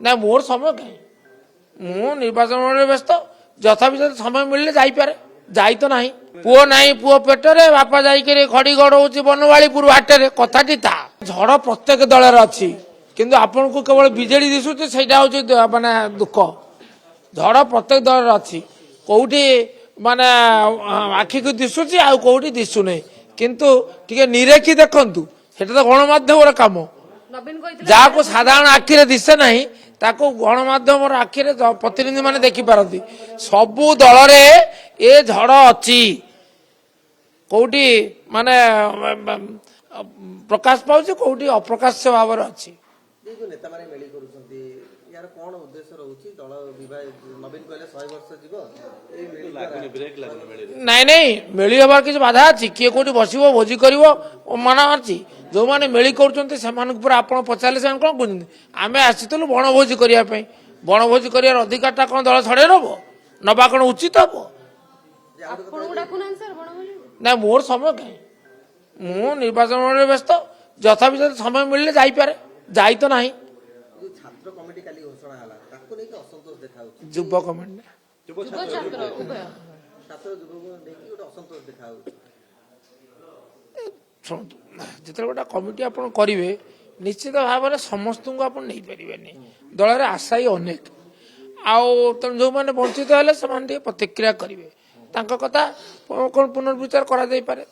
ना मोर समय कहीं मु निर्वाचन मंडल व्यस्त यथाविध समय मिलले जाइपे जाई तो ना पुओ नहीं पुओ पेटरे बापा जाइए खड़ी गड़ौची बनवाड़ीपुर हाटे कथाटी ता झड़ प्रत्येक दल अच्छी किंतु आपन को केवल विजेडी दिशुचे सेटा हूँ माने दुख झड़ प्रत्येक दल अच्छी कौटी माने आखि को दिशुची आ कौटी दिशुने किंतु टिके निरेखी देखंतु सेटा तो गणमाध्यम काम जहाँ को साधारण आखिरे दिशे ना ताको गणमाध्यम आखिरे प्रतिनिधि माने देखी पारती सबु दल रे ए झड़ अच्छी कौटी माने प्रकाश पाउछ कौटी अप्रकाश भाव अच्छी नेता माने मेली करूछंती यार कोन उद्देश्य रहउची दल विवाह नवीन कहले 100 वर्ष जीव ए मेली लागुनी ब्रेक लागुनी मेली नहीं नहीं मेली हबार किछ बाधा अछि किए कोठी बसिबो भोजी करिवो माना अछि जो माने मेली करूछंती सेमानक पर आपण पचाले से कोन बुझिन आमे आसितलु बनभोजी करिया पई बनभोजी करियार अधिकारटा कोन दल छडे नबो नबा कोन उचित हबो आपण डाकुनान सर बनभोजी ना मोर समय कहीं मु निर्वाचन मंडल व्यस्त यथाविध समय मिलले जाइपे जाई तो ना छात्र कमिटी काली घोषणा हला ताको नै के असंतोष देखाउ युवा कमिटी युवा छात्र उभय छात्र युवा को देखि ओटा असंतोष देखाउ जिते गोटे कमिटी आप करेंगे निश्चित भाव में समस्त को आप नहीं पारे दल में आशा ही अनेक आउ तेणु जो मैंने वंचित हेले से प्रतिक्रिया करेंगे कथा कौन पुनर्विचार कराई पारे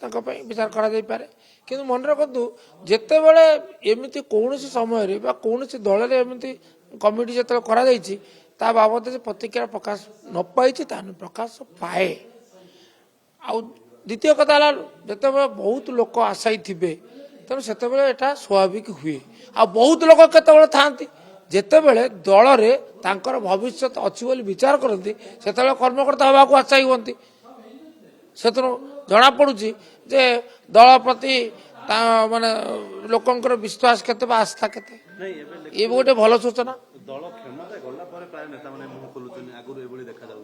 विचार कराई पारे कि मन रखु जिते बड़े एमती कौन समय कौन दल में एमती कमिटी जो करा बाबद से प्रतिक्रिया प्रकाश न पाई प्रकाश पाए आउ द्वितीय कथा जिते बहुत लोक आशायी थे तेणु से स्वाभाविक हुए आ बहुत लोक केत था जिते बड़े दल में भविष्य अच्छी बोली विचार करती से कर्मकर्ता हवा को आशायी हमें से जना पड़ुची जे दल प्रति माने लोकंकर विश्वास केते आस्था केते ये गोटे भल सूचना दल क्षमता गला पर प्राय नेता माने मुह खोलुचन आगुर एबोली देखा जाउ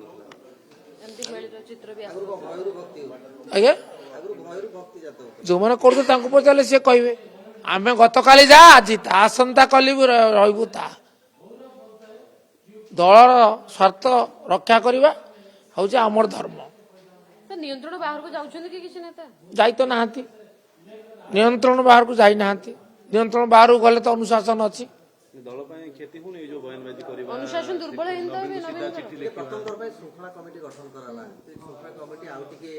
एमती मेल चित्र भी आगुर भयरु भक्ति आज्ञा आगुर भयरु भक्ति जातो जो माने करतो तांको पचाले से कहबे आमे गतकाली जा आज ता आसंता कली रहबु ता दलर स्वार्थ रक्षा करबा होउचे हमर धर्म तो नियंत्रण बाहर को जाउछन कि किछ नेता जाई तो नाहंती नियंत्रण बाहर को जाई नाहंती नियंत्रण बाहर गले तो अनुशासन अछि दल पय खेती हुनी जो बयानबाजी करबा अनुशासन दुर्बल हिंदा भी नवीन चिट्ठी लिखि प्रथम पर श्रृंखला कमिटी गठन कराला ते श्रृंखला कमिटी आउ टिके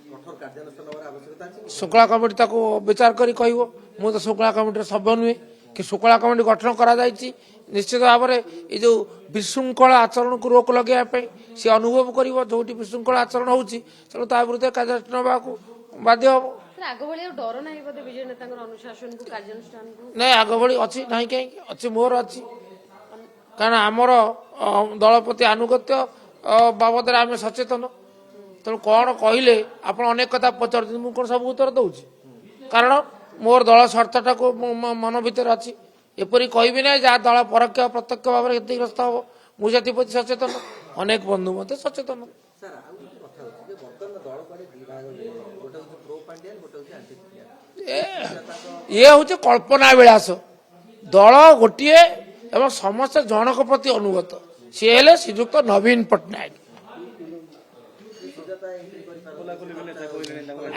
कठोर कार्यानुष्ठान होर आवश्यकता अछि शुक्ला कमिटी ताको विचार करी कहबो मु तो शुक्ला कमिटी सभ्य नुहे कि शुक्ला कमिटी गठन करा जायछि निश्चित भाव में ये जो विशृंखला आचरण को रोक लगे सी अनुभव कर जो विशृंखला आचरण होती विरुद्ध कार्यानुष्ठान को बाध्य हम आग भली डर नाही बदे विजय नेता अनुशासन को कार्यानुष्ठान को नहीं आग भली अच्छी ना कहीं अच्छी मोर अच्छी कारण आमर दल प्रति आनुगत्य बाबद आम सचेतन तेणु कौन कहले आप अनेक कथा पचार मुझे कौन सब उत्तर दूसरी कारण मोर दल स्वार्थटा को मन भितर अच्छी एपरी कहबी ना जहाँ दल परोक्ष प्रत्यक्ष भाव में क्षतिग्रस्त हम मुझे सचेतन अनेक बंधु मत सचेतन सर आ कथा होची जे वर्तमान दल पारे विभाग गोटे होची प्रो पांड्यान गोटे होची एंटी पांड्यान ये हूँ कल्पना विलास दल गोटे एवं समस्त जनक प्रति अनुगत सी हेले श्रीजुक्त नवीन पट्टनायक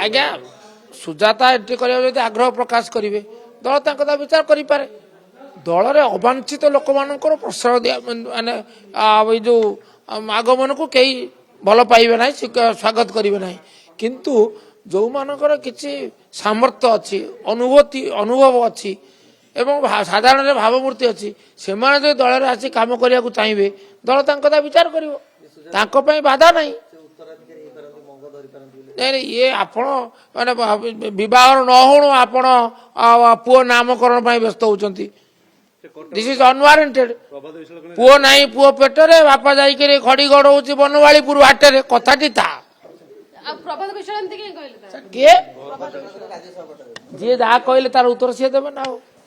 आज्ञा सुजाता एंट्री करने आग्रह प्रकाश करेंगे दल तक विचार करें दल में अवांछित लोक मान प्रश्रय दिया माने जो आगमन को कई भल पाइबे ना स्वागत करेंगे ना किंतु जो मानकर किसी सामर्थ्य अच्छी अनुभूति अनुभव अच्छी एवं साधारण भावमूर्ति अच्छी से जो दल में आसी कम करने को चाहिए दल तक विचार कर बाधा नहीं नहीं ये आपण माने विवाह न हो आपण पुओ नामकरण व्यस्त होती दिस इज अनवारंटेड पुओ नहीं पुओ पेटरे बापा जाइए खड़ी गड़ौची बनवाड़ीपुर हाटे कथाटी था किए जी जहाँ कहले तार उत्तर सी देवे ना।